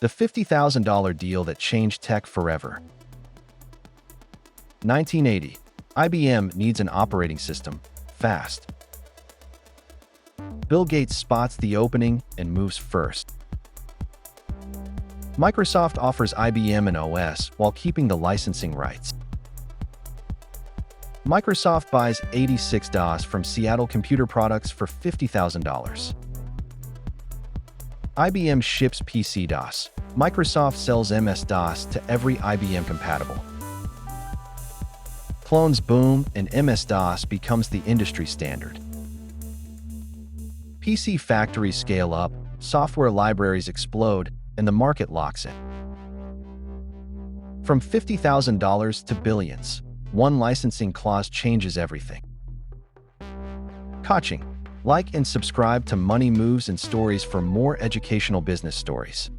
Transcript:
The $50,000 deal that changed tech forever. 1980. IBM needs an operating system, fast. Bill Gates spots the opening and moves first. Microsoft offers IBM an OS while keeping the licensing rights. Microsoft buys 86DOS from Seattle Computer Products for $50,000. IBM ships PC-DOS. Microsoft sells MS-DOS to every IBM compatible. Clones boom and MS-DOS becomes the industry standard. PC factories scale up, software libraries explode, and the market locks in. From $50,000 to billions, one licensing clause changes everything. Coaching. Like and subscribe to Money Moves and Stories for more educational business stories.